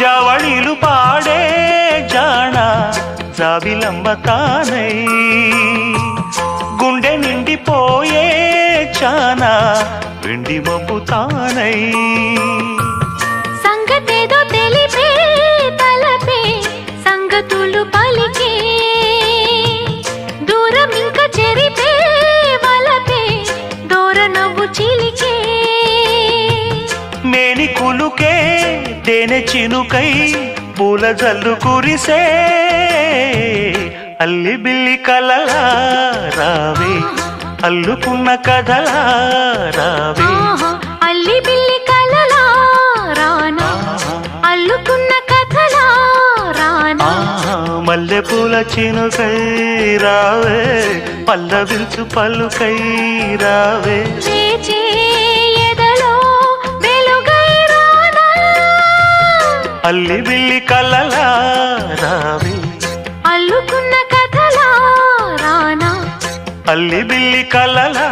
జవళిలు పాడే జాణ జాబిలమ్మ తానై గుండె నిండిపోయే చానా వెండి మబ్బు తానై సంగతేదో తెలిపే తలపే సంగతులు పలికే దూరం ఇంకా చెరిపే వలపే దూర నవ్వు చిలికే మేని కులుకే తేనె చినుకై పూల జల్లు కురిసే అల్లి బిల్లి కలలా రావే అల్లుకున్న కథలా రావే అల్లి బిల్లి కలలా రానా అల్లుకున్న కథలా రానా మల్లె పూల చినుకై రావే పల్లవించు పలుకై రావే అల్లి బిల్లి కలలా రావే అల్లుకున్న కథలా రానా అల్లి బిల్లి కలలా